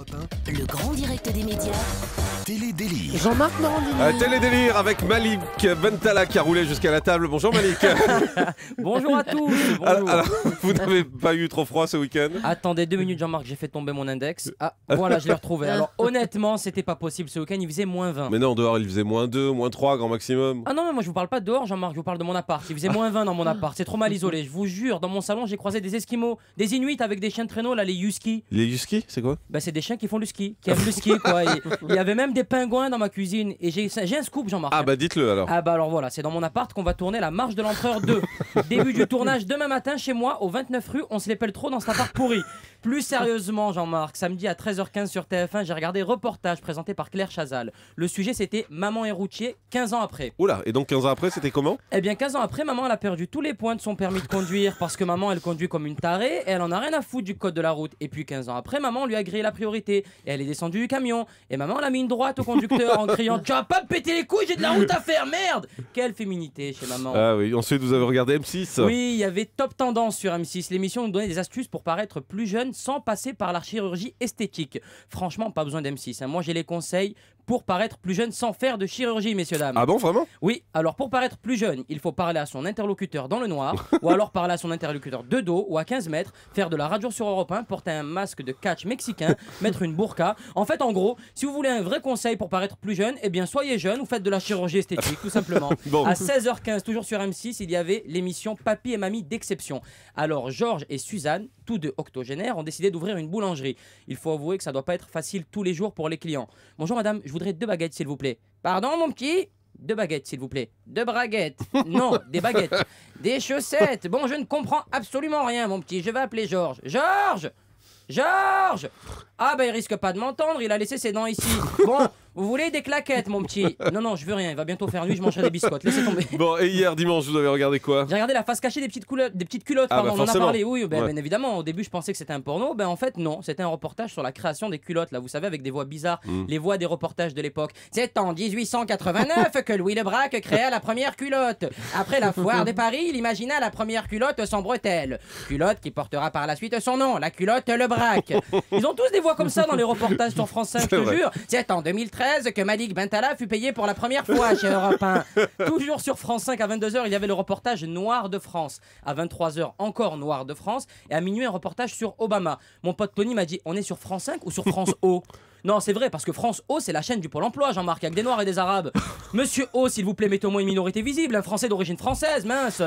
Le grand direct des médias. Télédélire. Jean-Marc Morandini. Télédélire avec Malik Bentala qui a roulé jusqu'à la table. Bonjour Malik. Bonjour à tous. Bonjour. Alors, vous n'avez pas eu trop froid ce week-end? Attendez 2 minutes Jean-Marc, j'ai fait tomber mon index. Ah voilà, je l'ai retrouvé. Alors honnêtement, c'était pas possible ce week-end, il faisait -20. Mais non, dehors il faisait -2, -3 grand maximum. Ah non, mais moi je vous parle pas de dehors Jean-Marc, je vous parle de mon appart. Il faisait -20 dans mon appart, c'est trop mal isolé. Je vous jure, dans mon salon j'ai croisé des Esquimaux, des Inuits avec des chiens de traîneau, là les Husky. Les Husky, c'est quoi? Bah c'est des chiens qui font le ski, qui aiment le ski quoi. Il y avait même des pingouins dans ma cuisine. Et j'ai un scoop Jean-Marc. Ah bah dites-le alors. Ah bah alors voilà, c'est dans mon appart qu'on va tourner la marche de l'empereur 2. Début du tournage demain matin chez moi au 29 rue, on se les pèle trop dans cet appart pourri. Plus sérieusement Jean-Marc, samedi à 13h15 sur TF1, j'ai regardé reportage présenté par Claire Chazal. Le sujet c'était Maman et routier 15 ans après. Oula, et donc 15 ans après c'était comment? Eh bien 15 ans après, maman elle a perdu tous les points de son permis de conduire parce que maman elle conduit comme une tarée et elle en a rien à foutre du code de la route. Et puis 15 ans après, maman lui a grillé la priorité et elle est descendue du camion. Et maman elle a mis une droite au conducteur en criant "Tu vas pas me péter les couilles, j'ai de la route à faire, merde!" Quelle féminité chez maman. Ah oui, ensuite vous avez regardé M6. Oui, il y avait Top Tendance sur M6. L'émission nous donnait des astuces pour paraître plus jeune sans passer par la chirurgie esthétique. Franchement, pas besoin d'M6. Moi, j'ai les conseils pour paraître plus jeune sans faire de chirurgie, messieurs, dames. Ah bon, vraiment? Oui, alors pour paraître plus jeune, il faut parler à son interlocuteur dans le noir, ou alors parler à son interlocuteur de dos ou à 15 mètres, faire de la radio sur Europe 1, porter un masque de catch mexicain, mettre une burqa. En fait, en gros, si vous voulez un vrai conseil pour paraître plus jeune, eh bien soyez jeune ou faites de la chirurgie esthétique, tout simplement. Bon. À 16h15, toujours sur M6, il y avait l'émission Papy et Mamie d'exception. Alors Georges et Suzanne, tous deux octogénaires, ont décidé d'ouvrir une boulangerie. Il faut avouer que ça doit pas être facile tous les jours pour les clients. Bonjour madame, je voudrais 2 baguettes s'il vous plaît. Pardon mon petit? 2 baguettes s'il vous plaît. 2 braguettes. Non, des baguettes. Des chaussettes. Bon, je ne comprends absolument rien mon petit, je vais appeler Georges. Georges! Georges! Ah bah il risque pas de m'entendre, il a laissé ses dents ici. Bon, vous voulez des claquettes mon petit? Non non, je veux rien, il va bientôt faire nuit, je mangerai des biscottes, laissez tomber. Bon, et hier dimanche vous avez regardé quoi? J'ai regardé la face cachée des petites culottes, Ah, pardon, bah on en a forcément. parlé, oui, ben, Ouais. bien évidemment, au début je pensais que c'était un porno, ben en fait non, c'était un reportage sur la création des culottes, là vous savez, avec des voix bizarres, les voix des reportages de l'époque. C'est en 1889 que Louis le Braque créa la première culotte. Après la foire de Paris, il imagina la première culotte sans bretelles. Culotte qui portera par la suite son nom, la culotte le Braque. Ils ont tous des voix comme ça dans les reportages sur France 5, je te vrai. jure. C'est en 2013 que Malik Bentala fut payé pour la première fois chez Europe 1. Toujours sur France 5 à 22h, il y avait le reportage Noir de France. À 23h, encore Noir de France. Et à minuit, un reportage sur Obama. Mon pote Tony m'a dit, on est sur France 5 ou sur France O? Non, c'est vrai, parce que France O, c'est la chaîne du Pôle emploi, Jean-Marc, avec des Noirs et des Arabes. Monsieur O, s'il vous plaît, mettez au moins une minorité visible, un Français d'origine française, mince.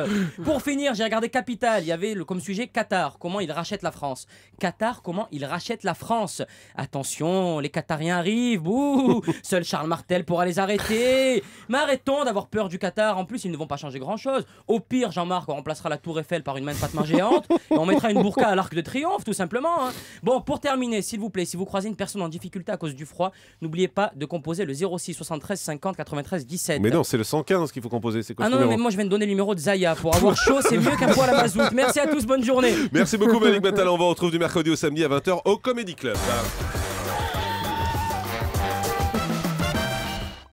Pour finir, j'ai regardé Capital, il y avait comme sujet Qatar, comment il rachète la France. Qatar, comment il rachète la France. Attention, les Qatariens arrivent, bouh. Seul Charles Martel pourra les arrêter. Mais arrêtons d'avoir peur du Qatar, en plus, ils ne vont pas changer grand-chose. Au pire, Jean-Marc, on remplacera la Tour Eiffel par une main de Fatma géante, et on mettra une burqa à l'Arc de Triomphe, tout simplement. Hein. Bon, pour terminer, s'il vous plaît, si vous croisez une personne en difficulté à cause du froid, n'oubliez pas de composer le 06 73 50 93 17. Mais non, c'est le 115 qu'il faut composer, c'est quoi Ah ce non, numéro? mais moi je vais me donner le numéro de Zaya. Pour avoir chaud, c'est mieux qu'un poil à mazout. Merci à tous, bonne journée. Merci beaucoup Malik Bentala, on vous retrouve du mercredi au samedi à 20h au Comedy Club.